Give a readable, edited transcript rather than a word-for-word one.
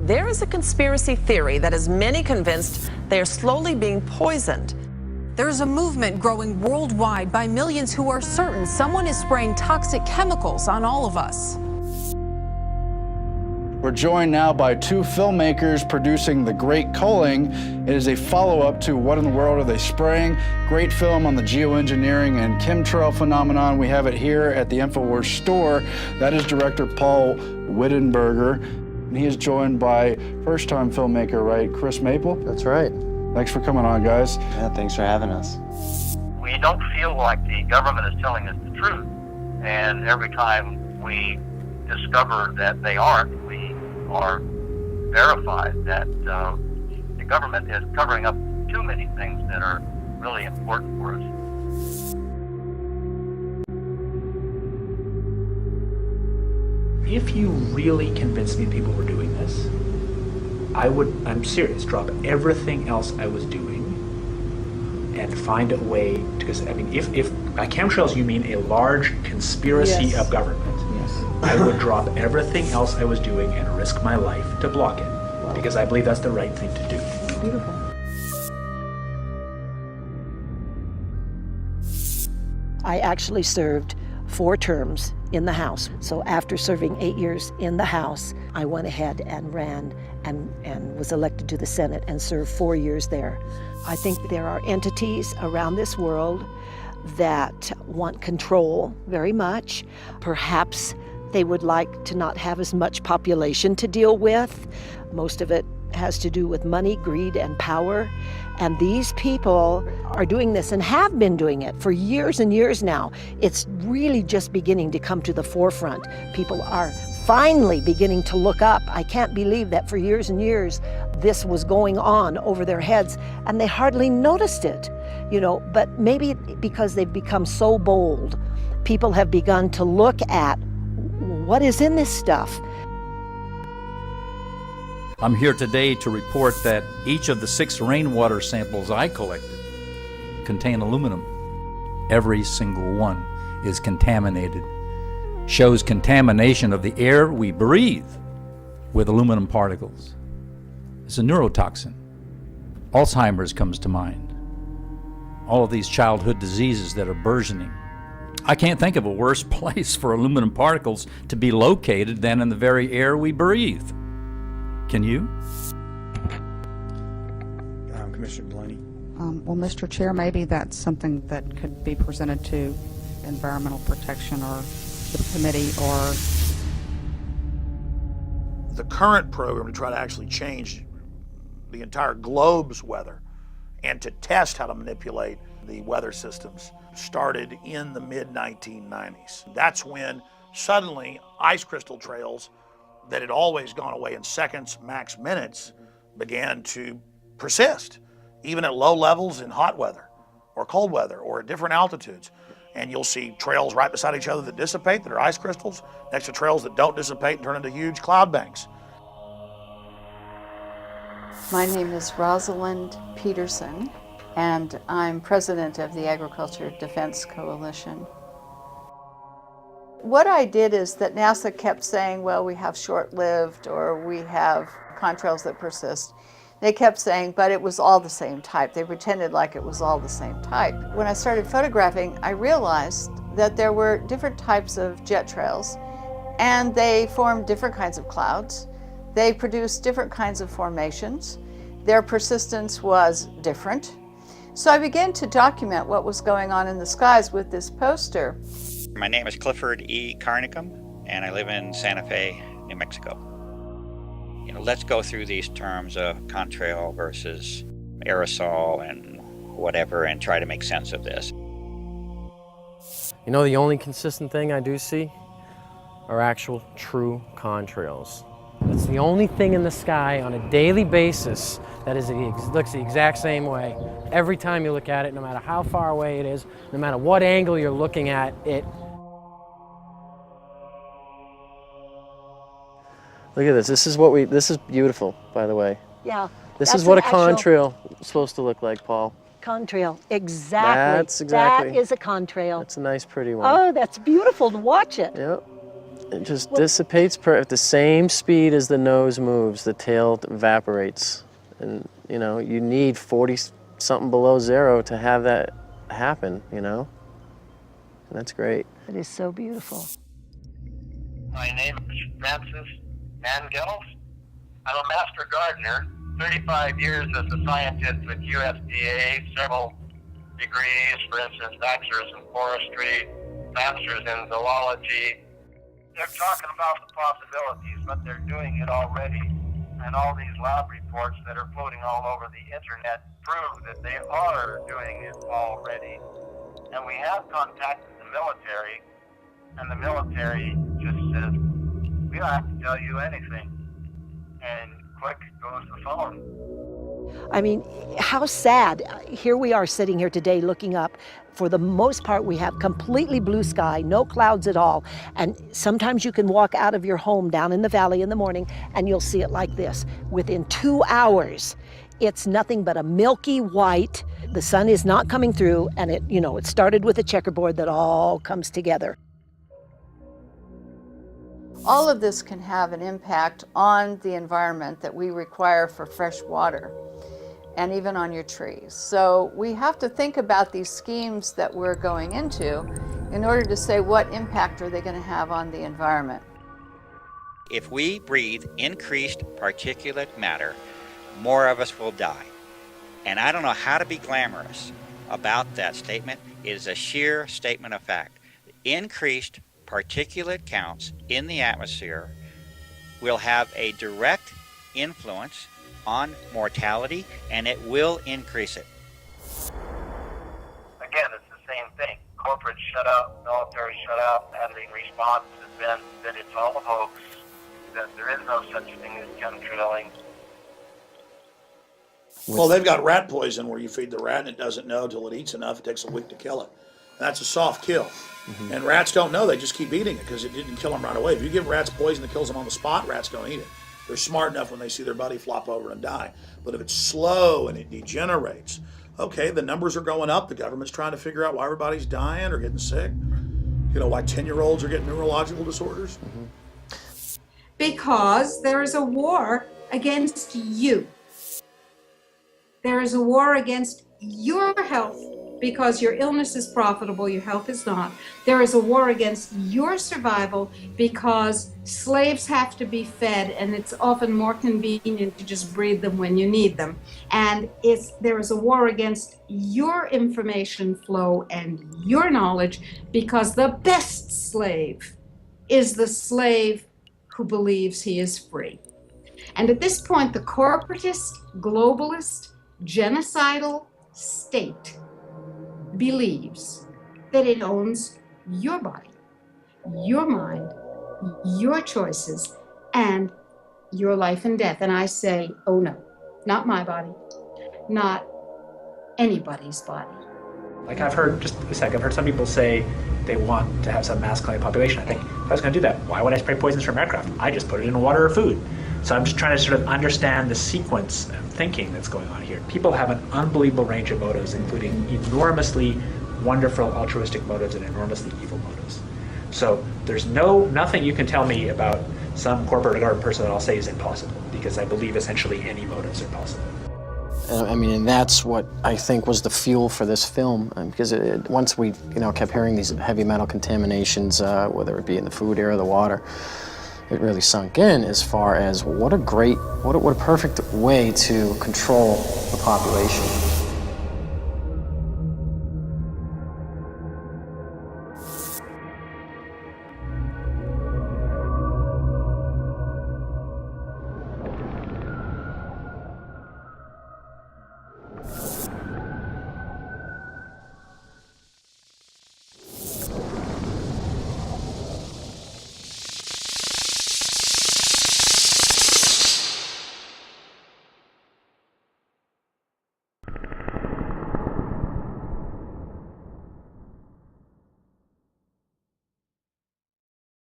There is a conspiracy theory that has many convinced they are slowly being poisoned. There's a movement growing worldwide by millions who are certain someone is spraying toxic chemicals on all of us. We're joined now by two filmmakers producing The Great Culling. It is a follow-up to What in the World Are They Spraying? Great film on the geoengineering and chemtrail phenomenon. We have it here at the InfoWars store. That is director Paul Wittenberger. And he is joined by first-time filmmaker, right, Chris Maple? That's right. Thanks for coming on, guys. Yeah, thanks for having us. We don't feel like the government is telling us the truth. And every time we discover that they aren't, we are verified that the government is covering up too many things that are really important for us. If you really convinced me people were doing this, I'm serious, drop everything else I was doing and find a way, because I mean, if by chemtrails you mean a large conspiracy Yes. of government, I would drop everything else I was doing and risk my life to block it, because I believe that's the right thing to do. Beautiful. I actually served 4 terms in the House. So after serving 8 years in the House, I went ahead and ran and was elected to the Senate and served 4 years there. I think there are entities around this world that want control very much. Perhaps they would like to not have as much population to deal with. Most of it has to do with money, greed, and power. And these people are doing this and have been doing it for years and years now. It's really just beginning to come to the forefront. People are finally beginning to look up. I can't believe that for years and years this was going on over their heads and they hardly noticed it, you know, but maybe because they've become so bold, people have begun to look at what is in this stuff. I'm here today to report that each of the 6 rainwater samples I collected contain aluminum. Every single one is contaminated. Shows contamination of the air we breathe with aluminum particles. It's a neurotoxin. Alzheimer's comes to mind. All of these childhood diseases that are burgeoning. I can't think of a worse place for aluminum particles to be located than in the very air we breathe. Can you? Commissioner Blaney. Well, Mr. Chair, maybe that's something that could be presented to Environmental Protection or the committee or... The current program to try to actually change the entire globe's weather and to test how to manipulate the weather systems started in the mid-1990s. That's when suddenly ice crystal trails that had always gone away in seconds, max minutes, began to persist, even at low levels in hot weather or cold weather or at different altitudes. And you'll see trails right beside each other that dissipate, that are ice crystals, next to trails that don't dissipate and turn into huge cloud banks. My name is Rosalind Peterson, and I'm president of the Agriculture Defense Coalition. What I did is that NASA kept saying, well, we have short-lived or we have contrails that persist. They kept saying, but it was all the same type. They pretended like it was all the same type. When I started photographing, I realized that there were different types of jet trails and they formed different kinds of clouds. They produced different kinds of formations. Their persistence was different. So I began to document what was going on in the skies with this poster. My name is Clifford E. Carnicum, and I live in Santa Fe, New Mexico. You know, let's go through these terms of contrail versus aerosol and whatever and try to make sense of this. You know, the only consistent thing I do see are actual true contrails. It's the only thing in the sky on a daily basis that looks the exact same way. Every time you look at it, no matter how far away it is, no matter what angle you're looking at it. Look at this. This is beautiful, by the way. Yeah. This is what a contrail is supposed to look like, Paul. Contrail, exactly. That's exactly. That is a contrail. That's a nice, pretty one. Oh, that's beautiful to watch it. Yep. It just dissipates at the same speed as the nose moves, the tail evaporates. And, you know, you need 40-something below zero to have that happen, you know? And that's great. It is so beautiful. My name is Francis Mangels. I'm a master gardener, 35 years as a scientist with USDA, several degrees, for instance, bachelor's in forestry, master's in zoology. They're talking about the possibilities, but they're doing it already. And all these lab reports that are floating all over the internet prove that they are doing it already. And we have contacted the military, and the military just says, we don't have to tell you anything. And quick goes the phone. I mean, how sad. Here we are sitting here today looking up. For the most part, we have completely blue sky, no clouds at all. And sometimes you can walk out of your home down in the valley in the morning and you'll see it like this. Within 2 hours, it's nothing but a milky white. The sun is not coming through, and it started with a checkerboard that all comes together. All of this can have an impact on the environment that we require for fresh water, and even on your trees. So we have to think about these schemes that we're going into in order to say what impact are they going to have on the environment. If we breathe increased particulate matter, more of us will die. And I don't know how to be glamorous about that statement. It is a sheer statement of fact. Increased particulate counts in the atmosphere will have a direct influence on mortality, and it will increase it. Again, it's the same thing. Corporate shutout, military shutout, and the response has been that it's all a hoax, that there is no such thing as chemtrailing. Well, they've got rat poison where you feed the rat and it doesn't know until it eats enough. It takes a week to kill it. That's a soft kill. Mm-hmm. And rats don't know. They just keep eating it because it didn't kill them right away. If you give rats poison that kills them on the spot, rats don't eat it. They're smart enough when they see their buddy flop over and die. But if it's slow and it degenerates, okay, the numbers are going up. The government's trying to figure out why everybody's dying or getting sick. You know, why 10-year-olds are getting neurological disorders. Mm-hmm. Because there is a war against you. There is a war against your health because your illness is profitable, your health is not. There is a war against your survival because slaves have to be fed, and it's often more convenient to just breed them when you need them. And there is a war against your information flow and your knowledge because the best slave is the slave who believes he is free. And at this point, the corporatist, globalist, genocidal state believes that it owns your body, your mind, your choices, and your life and death. And I say, oh no, not my body, not anybody's body. Like I've heard some people say they want to have some mass killing population. I think, if I was going to do that, why would I spray poisons from aircraft? I just put it in water or food. So I'm just trying to sort of understand the sequence of thinking that's going on here. People have an unbelievable range of motives, including enormously wonderful altruistic motives and enormously evil motives. So there's nothing you can tell me about some corporate or government person that I'll say is impossible, because I believe essentially any motives are possible. I mean, and that's what I think was the fuel for this film, because once we, kept hearing these heavy metal contaminations, whether it be in the food, air, or the water, it really sunk in as far as what a perfect way to control the population.